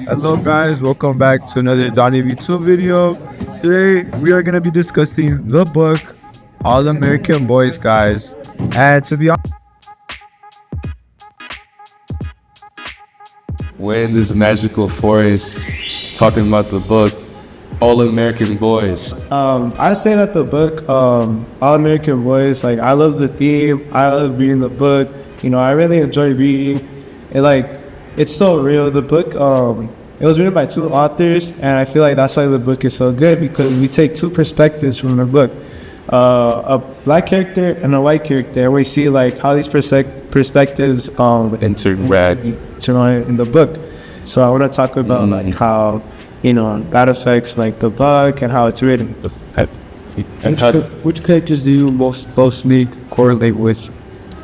Hello guys, welcome back to another Donnie V2 video. Today we are going to be discussing the book All American Boys, guys. And to be honest, We're in this magical forest talking about the book All American Boys. I say that the book, All American Boys, like I love the theme. I love reading the book. I really enjoy reading. It's so real. The book, it was written by two authors, and I feel like that's why the book is so good because we take two perspectives from the book, a black character and a white character, and we see like how these perspectives Interact. in the book. So I want to talk about like how that affects like the book and how it's written. which characters do you most closely correlate with?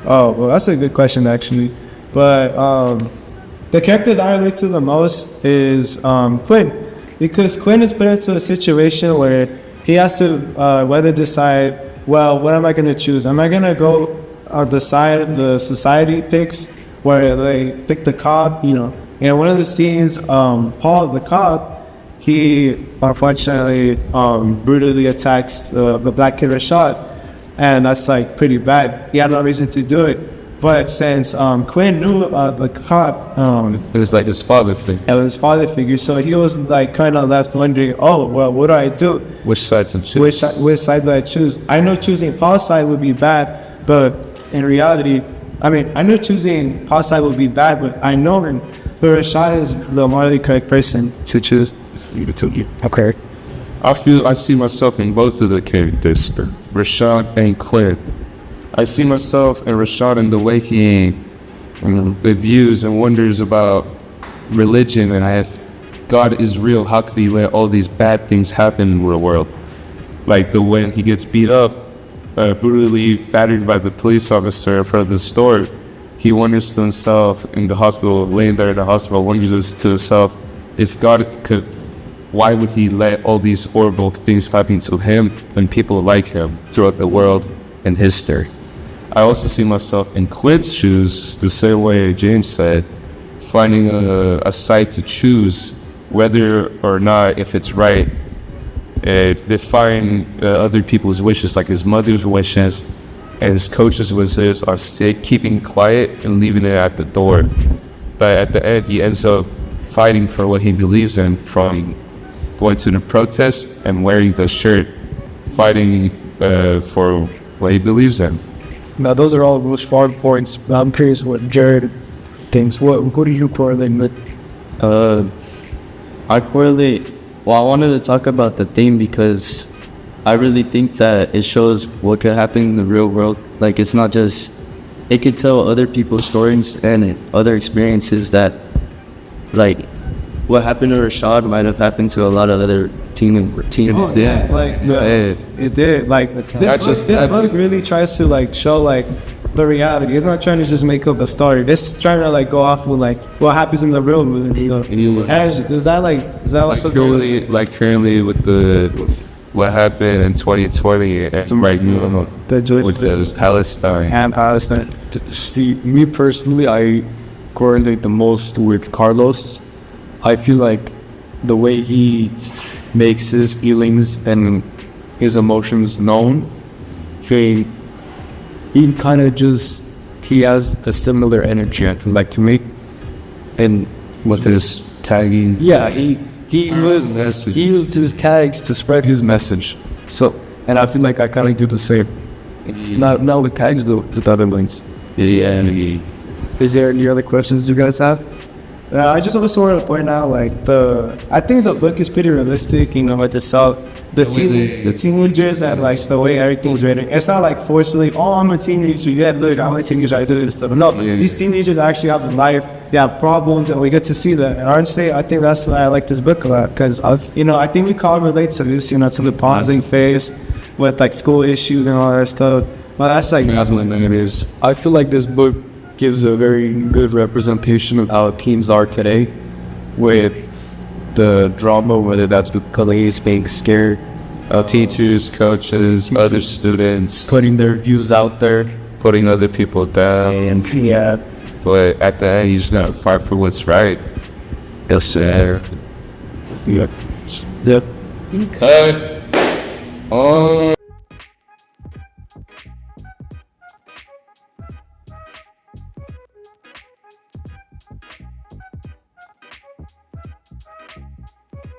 Oh, well, that's a good question actually. But the characters I relate to the most is Quinn, because Quinn is put into a situation where he has to whether decide, well, what am I going to choose? Am I going to go on the side the society picks, where they pick the cop? In one of the scenes, Paul, the cop, he unfortunately brutally attacks the black kid Rashad, and that's like pretty bad. He had no reason to do it. But since Quinn knew about the cop, It was like his father thing. it was his father figure, so he was like kind of left wondering, oh, well, what do I do? Which side to choose? Which side do I choose? I know choosing Paul's side would be bad, but in reality, I know choosing Paul's side would be bad, but I know but Rashad is the morally correct person to choose. Okay. I see myself in both of the characters, Rashad and Quinn. I see myself in Rashad in the way he views and wonders about religion, and if God is real, how could he let all these bad things happen in the world? Like the when he gets beat up, brutally battered by the police officer in front of the store, he wonders to himself in the hospital, laying there in the hospital, wonders to himself, if God could, why would he let all these horrible things happen to him and people like him throughout the world and history? I also see myself in Quinn's shoes, the same way James said, finding a side to choose, whether or not if it's right, defying other people's wishes, like his mother's wishes and his coach's wishes, are keeping quiet and leaving it at the door. But at the end, he ends up fighting for what he believes in, from going to the protest and wearing the shirt, fighting for what he believes in. Now, those are all real strong points. I'm curious what Jared thinks. What do you correlate with? I correlate. Well, I wanted to talk about the theme because I really think that it shows what could happen in the real world. Like, it's not just, it could tell other people's stories and other experiences that, like, what happened to Rashad might have happened to a lot of other teams. Oh, yeah, it did. Like this book really tries to like show like the reality. It's not trying to just make up a story. It's trying to like go off with like what happens in the real world and stuff. And is that like currently with what happened in 2020 and right now with the Palestine. and Palestine. See, me personally, I correlate the most with Carlos. I feel like the way he makes his feelings and his emotions known, he kind of just, he has a similar energy, I feel like, to me. And With his tagging. yeah, he used his tags to spread his message. So, and I feel like I kind of do the same. Not with tags, but with other links. Yeah. Is there any other questions you guys have? I just also want to point out like I think the book is pretty realistic. With the teenagers and like the way everything's written. It's not like forcefully, oh, I'm a teenager. Yeah, look, I'm a teenager. I do this stuff. No, these teenagers actually have a life. They have problems, and we get to see that. And honestly, I think that's why I like this book a lot, because I think we can all relate to this. To the pausing phase with like school issues and all that stuff. But that's like I feel like this book gives a very good representation of how teens are today, with the drama, whether that's with police being scared, Teachers, coaches, other students, putting their views out there. putting other people down. yeah. But at the end, you just gotta fight for what's right. Yes, sir. Yep. Cut. Oh.